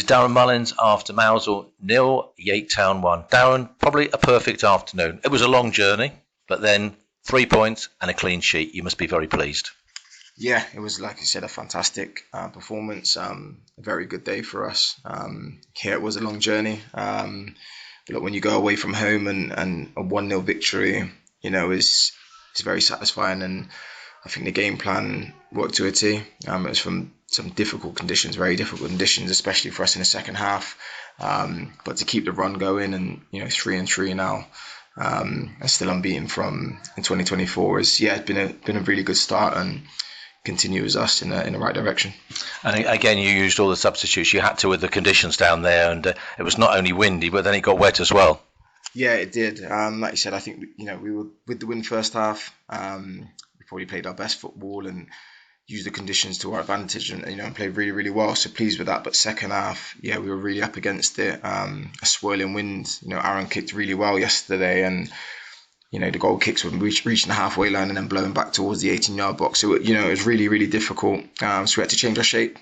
Darren Mullings after Mousehole 0, Yate Town 1. Darren, probably a perfect afternoon. It was a long journey, but then 3 points and a clean sheet. You must be very pleased. Yeah, it was, like you said, a fantastic performance. A very good day for us. Yeah, it was a long journey. But when you go away from home and a 1-0 victory, is very satisfying. And I think the game plan worked to a T. It was from some difficult conditions, very difficult conditions, especially for us in the second half. But to keep the run going and 3-3 now, and still unbeaten from in 2024 it's been a really good start and continues us in the right direction. And again, you used all the substitutes you had to with the conditions down there, and it was not only windy, but then it got wet as well. Yeah, it did. Like you said, I think we were with the win first half. We probably played our best football and used the conditions to our advantage, and played really, really well. So pleased with that. But second half, we were really up against it. A swirling wind. Aaron kicked really well yesterday, and the goal kicks were reaching the halfway line and then blowing back towards the 18-yard box. So it was really, really difficult. So we had to change our shape.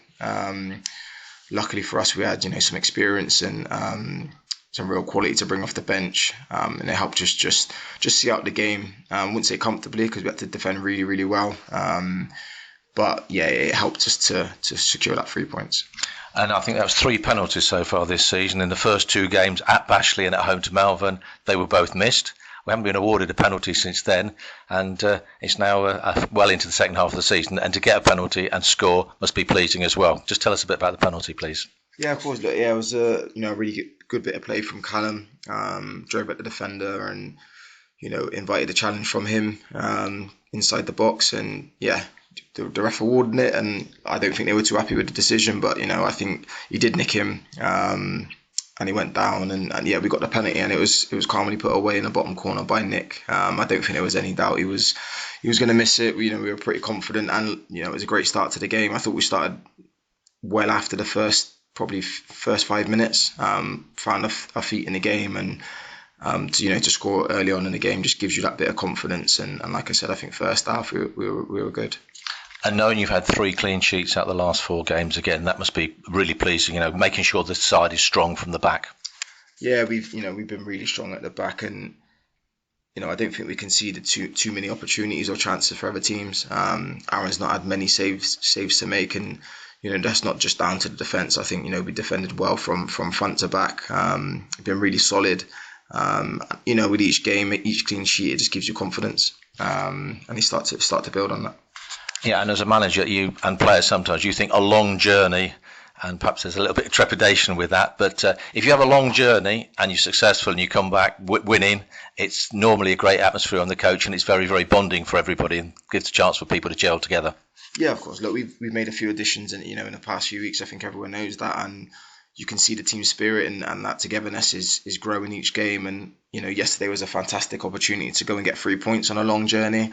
Luckily for us, we had some experience and some real quality to bring off the bench, and it helped us just see out the game. I wouldn't say comfortably because we had to defend really, really well. But yeah, it helped us to secure that 3 points. And I think that was 3 penalties so far this season. In the first 2 games at Bashley and at home to Malvern, they were both missed. We haven't been awarded a penalty since then, and it's now well into the second half of the season. And to get a penalty and score must be pleasing as well. Just tell us a bit about the penalty, please. Yeah, of course. Look, it was a really good bit of play from Callum. Drove at the defender and invited a challenge from him inside the box, and the ref awarded it. And I don't think they were too happy with the decision, but I think he did nick him. And he went down, and we got the penalty, and it was calmly put away in the bottom corner by Nick. I don't think there was any doubt he was going to miss it. We were pretty confident, and it was a great start to the game. I thought we started well after the first 5 minutes. Found our feet in the game, and to score early on in the game just gives you that bit of confidence. And like I said, I think first half we were good. And knowing you've had 3 clean sheets out of the last 4 games, again, that must be really pleasing. Making sure the side is strong from the back. Yeah, we've been really strong at the back, and I don't think we conceded too many opportunities or chances for other teams. Aaron's not had many saves to make, and that's not just down to the defence. I think we defended well from front to back. Been really solid. With each game, each clean sheet, it just gives you confidence, and you start to build on that. Yeah, and as a manager, you and players sometimes you think a long journey, and perhaps there's a little bit of trepidation with that. But if you have a long journey and you're successful and you come back winning, it's normally a great atmosphere on the coach, and it's very, very bonding for everybody and gives a chance for people to gel together. Yeah, of course. Look, we've made a few additions, and in the past few weeks, I think everyone knows that, and you can see the team spirit and that togetherness is growing each game. And yesterday was a fantastic opportunity to go and get 3 points on a long journey.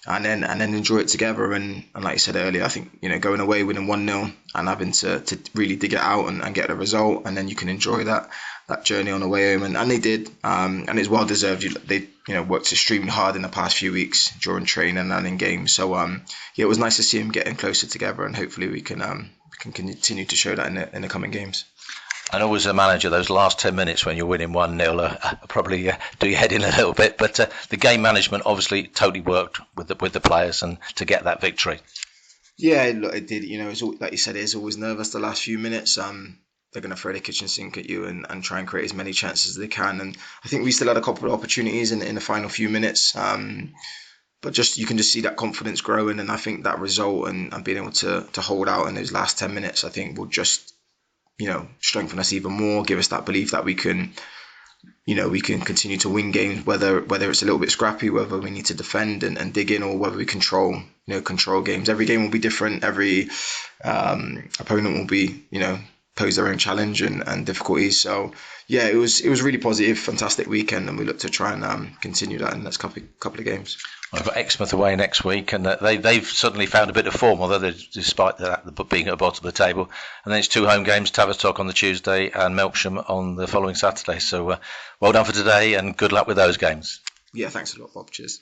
And then enjoy it together, and like you said earlier, I think going away winning 1-0 and having to really dig it out and get a result, and then you can enjoy that journey on the way home, and they did, and it's well deserved. They worked extremely hard in the past few weeks during training and in games, so it was nice to see them getting closer together, and hopefully we can continue to show that in the coming games. I know as a manager, those last 10 minutes when you're winning 1-0 probably do your head in a little bit. But the game management obviously totally worked with the players and to get that victory. Yeah, look, it did. It's like you said, it is always nervous the last few minutes. They're going to throw the kitchen sink at you and try and create as many chances as they can. And I think we still had a couple of opportunities in the final few minutes. But you can just see that confidence growing. And I think that result and being able to hold out in those last 10 minutes, I think will just strengthen us even more, give us that belief that we can continue to win games, whether it's a little bit scrappy, whether we need to defend and dig in, or whether we control games. Every game will be different. Every opponent will be, pose their own challenge and difficulties. So yeah, it was really positive, fantastic weekend, and we look to try and continue that in the next couple of games. I've got Exmouth away next week, and they've suddenly found a bit of form, although despite that being at the bottom of the table. And then it's 2 home games, Tavistock on the Tuesday and Melksham on the following Saturday. So well done for today, and good luck with those games. Yeah, thanks a lot, Bob. Cheers.